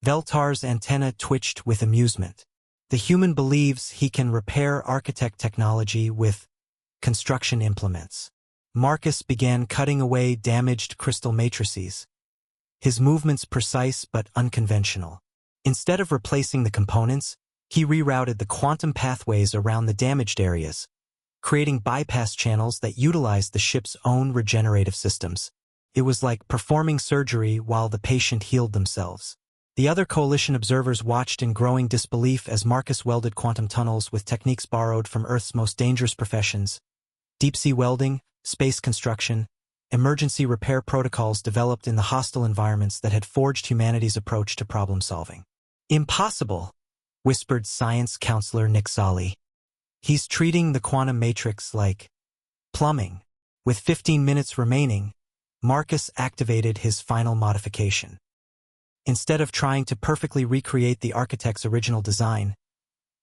Veltar's antenna twitched with amusement. The human believes he can repair architect technology with construction implements. Marcus began cutting away damaged crystal matrices, his movements precise but unconventional. Instead of replacing the components, he rerouted the quantum pathways around the damaged areas, creating bypass channels that utilized the ship's own regenerative systems. It was like performing surgery while the patient healed themselves. The other coalition observers watched in growing disbelief as Marcus welded quantum tunnels with techniques borrowed from Earth's most dangerous professions: deep-sea welding, space construction, emergency repair protocols developed in the hostile environments that had forged humanity's approach to problem-solving. "Impossible," whispered science counselor Nick Solly. "He's treating the quantum matrix like plumbing." With 15 minutes remaining, Marcus activated his final modification. Instead of trying to perfectly recreate the architect's original design,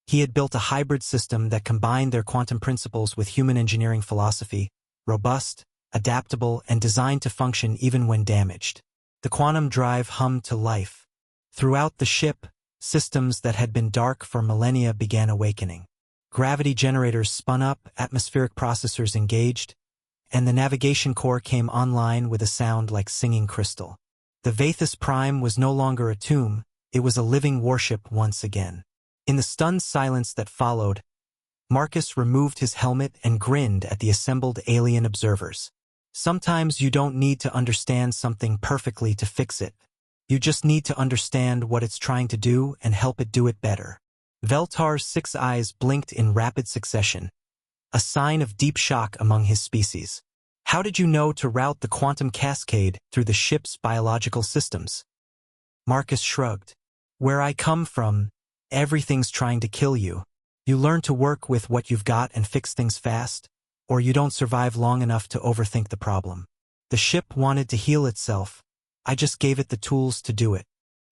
he had built a hybrid system that combined their quantum principles with human engineering philosophy, robust, adaptable, and designed to function even when damaged. The quantum drive hummed to life. Throughout the ship, systems that had been dark for millennia began awakening. Gravity generators spun up, atmospheric processors engaged, and the navigation core came online with a sound like singing crystal. The Vathus Prime was no longer a tomb, it was a living warship once again. In the stunned silence that followed, Marcus removed his helmet and grinned at the assembled alien observers. Sometimes you don't need to understand something perfectly to fix it. You just need to understand what it's trying to do and help it do it better. Veltar's 6 eyes blinked in rapid succession, a sign of deep shock among his species. "How did you know to route the quantum cascade through the ship's biological systems?" Marcus shrugged. "Where I come from, everything's trying to kill you. You learn to work with what you've got and fix things fast, or you don't survive long enough to overthink the problem. The ship wanted to heal itself. I just gave it the tools to do it."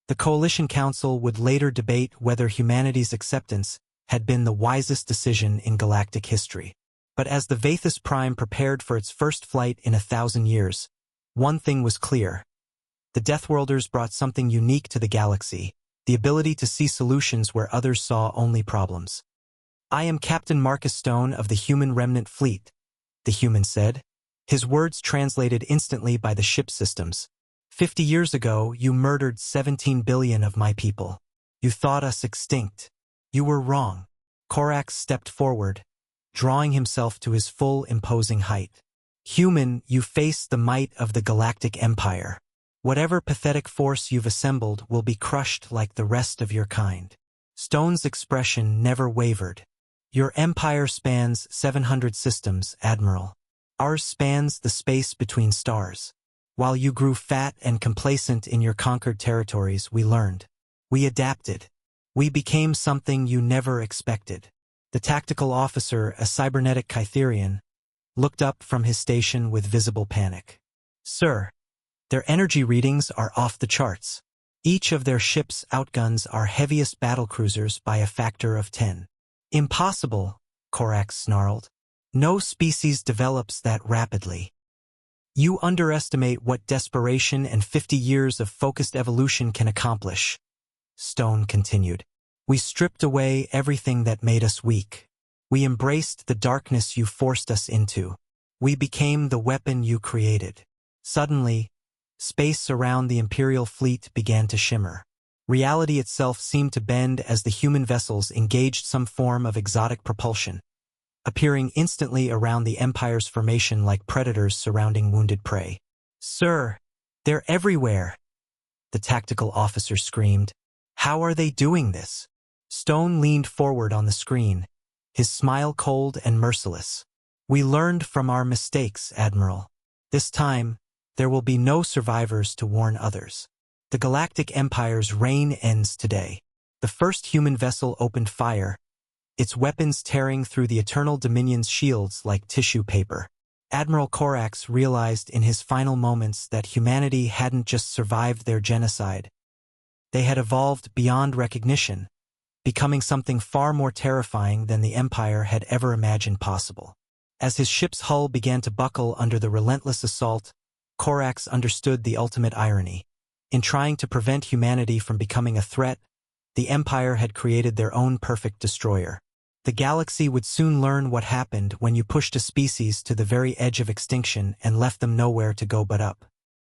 The Coalition Council would later debate whether humanity's acceptance had been the wisest decision in galactic history. But as the Vathus Prime prepared for its first flight in 1,000 years, one thing was clear. The Deathworlders brought something unique to the galaxy, the ability to see solutions where others saw only problems. "I am Captain Marcus Stone of the Human Remnant Fleet," the human said, his words translated instantly by the ship systems. "50 years ago, you murdered 17 billion of my people. You thought us extinct. You were wrong." Korax stepped forward, drawing himself to his full imposing height. "Human, you face the might of the Galactic Empire. Whatever pathetic force you've assembled will be crushed like the rest of your kind." Stone's expression never wavered. "Your empire spans 700 systems, Admiral. Ours spans the space between stars. While you grew fat and complacent in your conquered territories, we learned. We adapted. We became something you never expected." The tactical officer, a cybernetic Kytherian, looked up from his station with visible panic. "Sir, their energy readings are off the charts. Each of their ships outguns our heaviest battlecruisers by a factor of 10. "Impossible," Korax snarled. "No species develops that rapidly. You underestimate what desperation and 50 years of focused evolution can accomplish." Stone continued. "We stripped away everything that made us weak. We embraced the darkness you forced us into. We became the weapon you created." Suddenly, space around the Imperial fleet began to shimmer. Reality itself seemed to bend as the human vessels engaged some form of exotic propulsion, appearing instantly around the Empire's formation like predators surrounding wounded prey. "Sir, they're everywhere!" the tactical officer screamed. "How are they doing this?" Stone leaned forward on the screen, his smile cold and merciless. "We learned from our mistakes, Admiral. This time, there will be no survivors to warn others. The Galactic Empire's reign ends today." The first human vessel opened fire, its weapons tearing through the Eternal Dominion's shields like tissue paper. Admiral Korax realized in his final moments that humanity hadn't just survived their genocide. They had evolved beyond recognition, becoming something far more terrifying than the Empire had ever imagined possible. As his ship's hull began to buckle under the relentless assault, Korax understood the ultimate irony. In trying to prevent humanity from becoming a threat, the Empire had created their own perfect destroyer. The galaxy would soon learn what happened when you pushed a species to the very edge of extinction and left them nowhere to go but up.